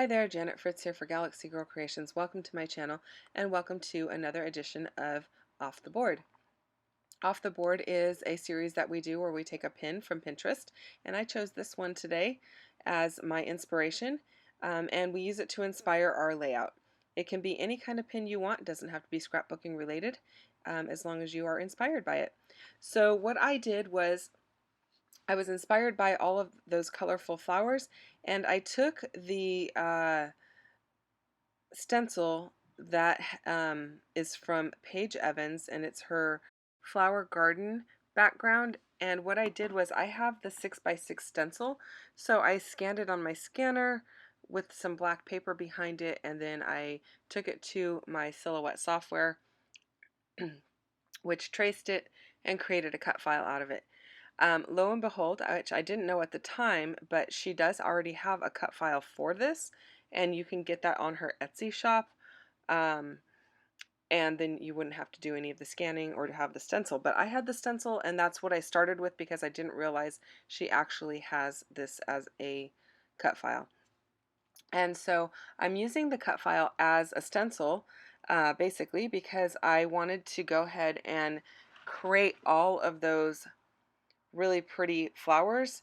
Hi there, Janet Fritz here for Galaxy Girl Creations. Welcome to my channel and welcome to another edition of Off the Board. Off the Board is a series that we do where we take a pin from Pinterest, and I chose this one today as my inspiration, and we use it to inspire our layout. It can be any kind of pin you want. It doesn't have to be scrapbooking related, as long as you are inspired by it. So what I did was I was inspired by all of those colorful flowers, and I took the stencil that is from Paige Evans, and it's her flower garden background. And what I did was I have the 6x6 stencil, so I scanned it on my scanner with some black paper behind it, and then I took it to my Silhouette software, which traced it and created a cut file out of it. Lo and behold, which I didn't know at the time, but she does already have a cut file for this, and you can get that on her Etsy shop. Um, and then you wouldn't have to do any of the scanning or to have the stencil. But I had the stencil, and that's what I started with because I didn't realize she actually has this as a cut file. And so I'm using the cut file as a stencil, basically because I wanted to go ahead and create all of those really pretty flowers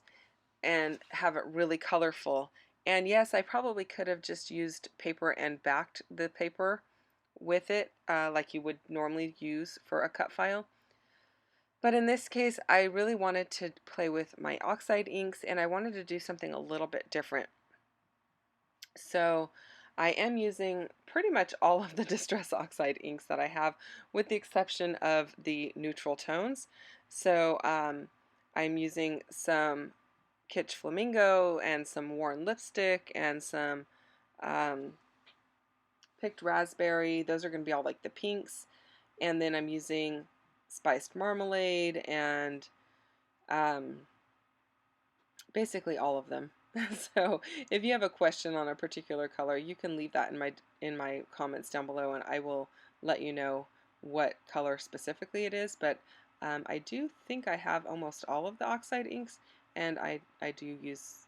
and have it really colorful. And yes, I probably could have just used paper and backed the paper with it, like you would normally use for a cut file. But in this case, I really wanted to play with my oxide inks, and I wanted to do something a little bit different. So I am using pretty much all of the Distress Oxide inks that I have, with the exception of the neutral tones. So I'm using some Kitsch Flamingo and some Worn Lipstick and some um, Picked Raspberry. Those are going to be all like the pinks. And then I'm using Spiced Marmalade and um, basically all of them. So if you have a question on a particular color, you can leave that in my comments down below, and I will let you know what color specifically it is. But I do think I have almost all of the oxide inks, and I do use,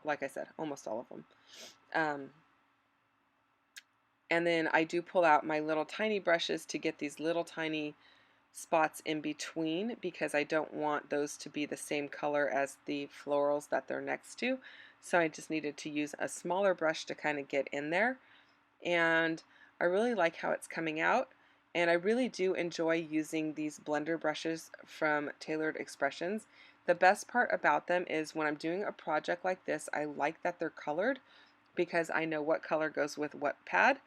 like I said, almost all of them. And then I do pull out my little tiny brushes to get these little tiny spots in between, because I don't want those to be the same color as the florals that they're next to. So I just needed to use a smaller brush to kind of get in there. And I really like how it's coming out. And I really do enjoy using these blender brushes from Tailored Expressions. The best part about them is when I'm doing a project like this, I like that they're colored because I know what color goes with what pad.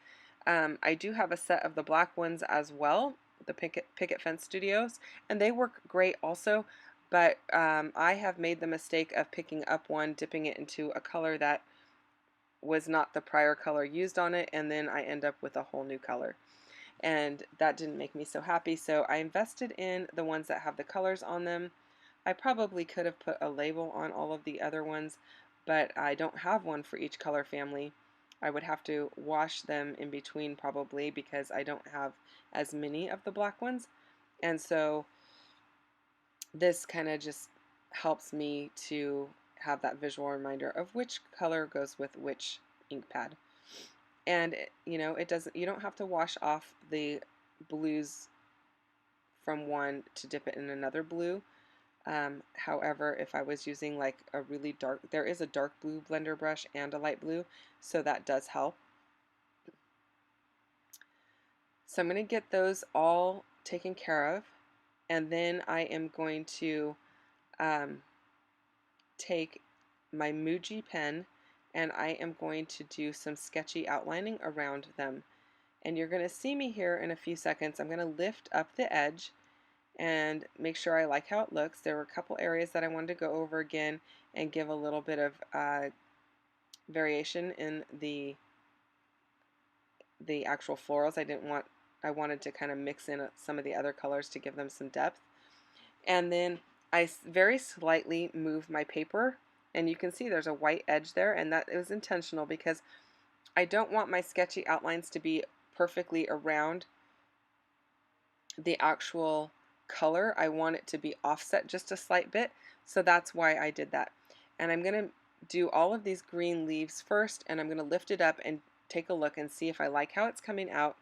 I do have a set of the black ones as well, the Picket Fence Studios, and they work great also, but I have made the mistake of picking up one, dipping it into a color that was not the prior color used on it, and then I end up with a whole new color. And that didn't make me so happy, so I invested in the ones that have the colors on them. I probably could have put a label on all of the other ones, but I don't have one for each color family. I would have to wash them in between probably because I don't have as many of the black ones. And so this kind of just helps me to have that visual reminder of which color goes with which ink pad. And you know, you don't have to wash off the blues from one to dip it in another blue. However, if I was using like a really dark, there is a dark blue blender brush and a light blue, so that does help. So I'm going to get those all taken care of, and then I am going to take my Muji pen, and I am going to do some sketchy outlining around them. And you're going to see me here in a few seconds. I'm going to lift up the edge and make sure I like how it looks. There were a couple areas that I wanted to go over again and give a little bit of variation in the actual florals. I wanted to kind of mix in some of the other colors to give them some depth. And then I very slightly move my paper, and you can see there's a white edge there, and that is intentional because I don't want my sketchy outlines to be perfectly around the actual color. I want it to be offset just a slight bit, so that's why I did that. And I'm going to do all of these green leaves first, and I'm going to lift it up and take a look and see if I like how it's coming out,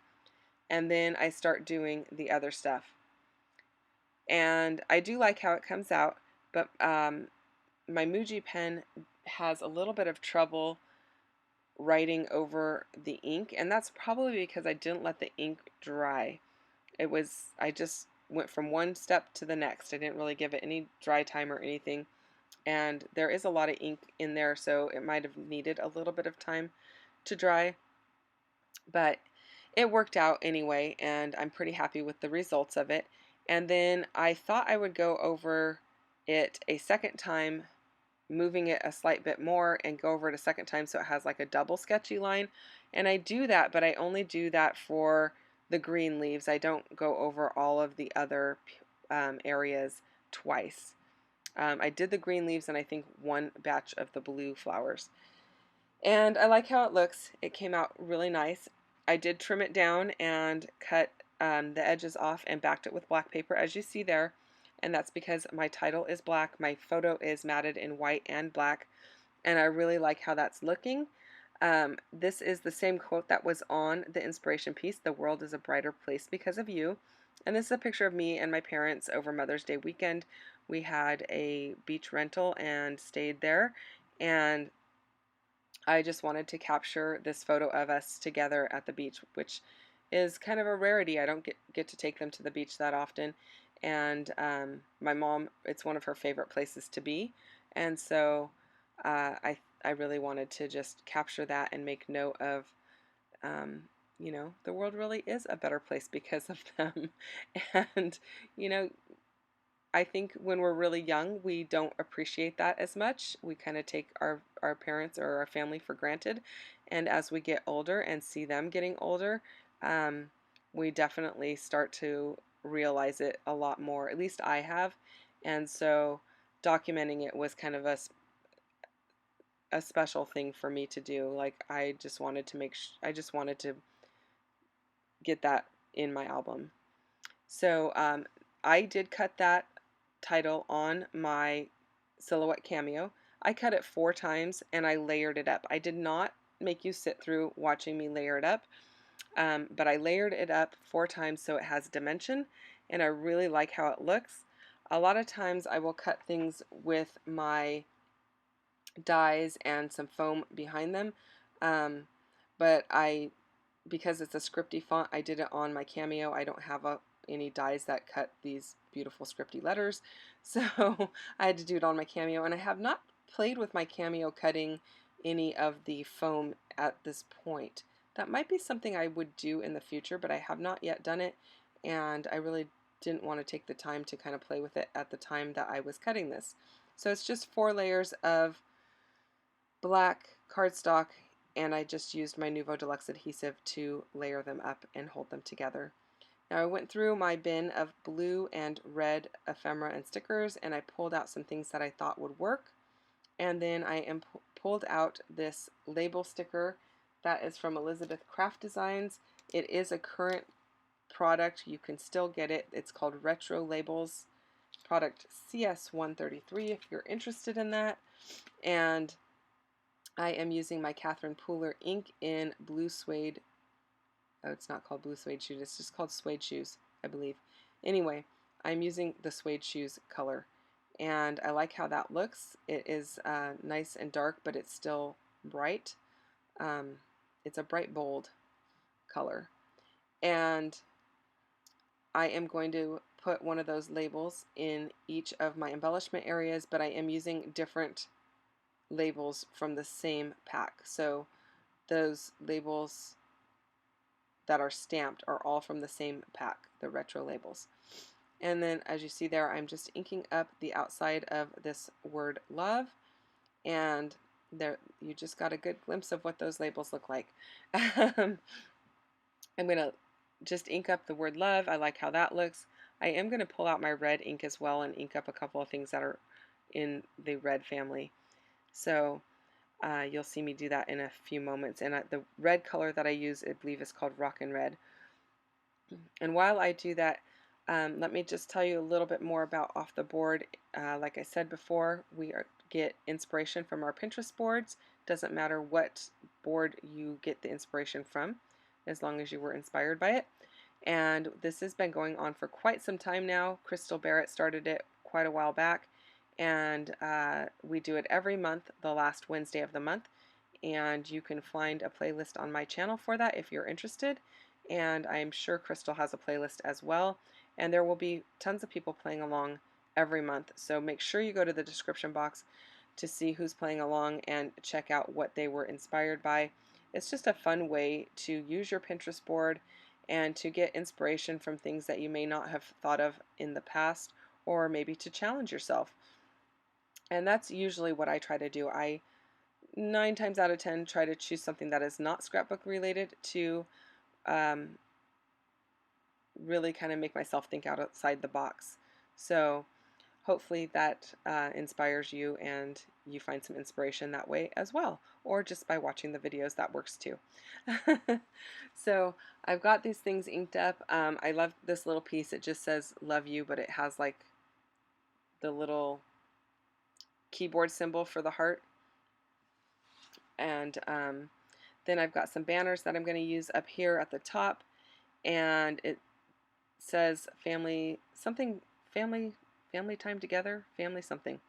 and then I start doing the other stuff. And I do like how it comes out, but my Muji pen has a little bit of trouble writing over the ink, and that's probably because I didn't let the ink dry. I just went from one step to the next. I didn't really give it any dry time or anything, and there is a lot of ink in there, so it might have needed a little bit of time to dry, but it worked out anyway, and I'm pretty happy with the results of it. And then I thought I would go over it a second time, moving it a slight bit more, and go over it a second time so it has like a double sketchy line. And I do that, but I only do that for the green leaves. I don't go over all of the other areas twice. I did the green leaves and I think one batch of the blue flowers. And I like how it looks. It came out really nice. I did trim it down and cut the edges off and backed it with black paper, as you see there. And that's because my title is black. My photo is matted in white and black. And I really like how that's looking. This is the same quote that was on the inspiration piece, "The world is a brighter place because of you." And this is a picture of me and my parents over Mother's Day weekend. We had a beach rental and stayed there. And I just wanted to capture this photo of us together at the beach, which is kind of a rarity. I don't get to take them to the beach that often. And my mom, it's one of her favorite places to be. And so I really wanted to just capture that and make note of, the world really is a better place because of them. And, you know, I think when we're really young, we don't appreciate that as much. We kind of take our parents or our family for granted. And as we get older and see them getting older, um, we definitely start to realize it a lot more. At least I have. And so documenting it was kind of a special thing for me to do. Like I just wanted to I just wanted to get that in my album. So I did cut that title on my silhouette cameo. I cut it 4 times and I layered it up. I did not make you sit through watching me layer it up, but I layered it up 4 times so it has dimension, and I really like how it looks. A lot of times I will cut things with my dies and some foam behind them, but because it's a scripty font, I did it on my cameo. I don't have any dies that cut these beautiful scripty letters, so I had to do it on my cameo, and I have not played with my cameo cutting any of the foam at this point. That might be something I would do in the future, but I have not yet done it, and I really didn't want to take the time to kind of play with it at the time that I was cutting this. So it's just 4 layers of black cardstock, and I just used my Nuvo Deluxe adhesive to layer them up and hold them together. Now I went through my bin of blue and red ephemera and stickers, and I pulled out some things that I thought would work. And then I pulled out this label sticker that is from Elizabeth Craft Designs. It is a current product. You can still get it. It's called Retro Labels, product CS133 if you're interested in that. And I am using my Catherine Pooler ink in blue suede. Oh, it's not called blue suede shoes. It's just called suede shoes, I believe. Anyway, I'm using the suede shoes color, and I like how that looks. It is nice and dark, but it's still bright. It's a bright, bold color. And I am going to put one of those labels in each of my embellishment areas, but I am using different labels from the same pack. So those labels that are stamped are all from the same pack, the retro labels. And then as you see there, I'm just inking up the outside of this word love, and there you just got a good glimpse of what those labels look like. I'm going to just ink up the word love. I like how that looks. I am going to pull out my red ink as well and ink up a couple of things that are in the red family. So you'll see me do that in a few moments. And the red color that I use, I believe, is called Rockin' Red. And while I do that, let me just tell you a little bit more about Off the Board. Like I said before, we are get inspiration from our Pinterest boards. Doesn't matter what board you get the inspiration from, as long as you were inspired by it. And this has been going on for quite some time now. Crystal Barrett started it quite a while back, and we do it every month, the last Wednesday of the month. And you can find a playlist on my channel for that if you're interested. And I'm sure Crystal has a playlist as well. And there will be tons of people playing along every month. So make sure you go to the description box to see who's playing along and check out what they were inspired by. It's just a fun way to use your Pinterest board and to get inspiration from things that you may not have thought of in the past, or maybe to challenge yourself. And that's usually what I try to do. I 9 times out of 10 try to choose something that is not scrapbook related to um, really kind of make myself think outside the box. So hopefully that inspires you and you find some inspiration that way as well, or just by watching the videos, that works too. So I've got these things inked up. I love this little piece. It just says love you, but it has like the little keyboard symbol for the heart. And then I've got some banners that I'm going to use up here at the top, and it says family something, family time together, family something.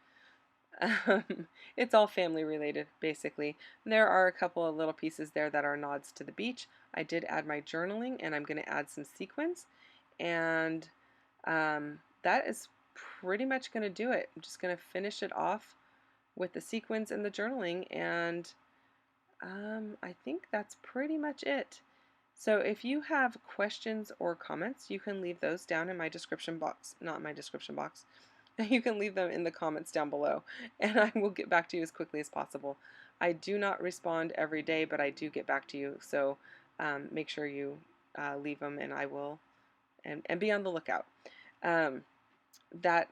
It's all family related, basically. There are a couple of little pieces there that are nods to the beach. I did add my journaling, and I'm going to add some sequins, and that is pretty much going to do it. I'm just going to finish it off with the sequins and the journaling, and I think that's pretty much it. So if you have questions or comments, you can leave those down in my description box. Not my description box. You can leave them in the comments down below, and I will get back to you as quickly as possible. I do not respond every day, but I do get back to you, so make sure you leave them, and I will, and be on the lookout. That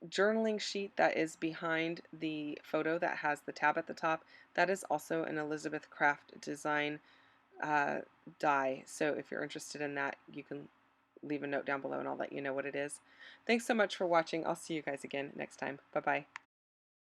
journaling sheet that is behind the photo that has the tab at the top, that is also an Elizabeth Craft design die. So if you're interested in that, you can leave a note down below and I'll let you know what it is. Thanks so much for watching. I'll see you guys again next time. Bye-bye.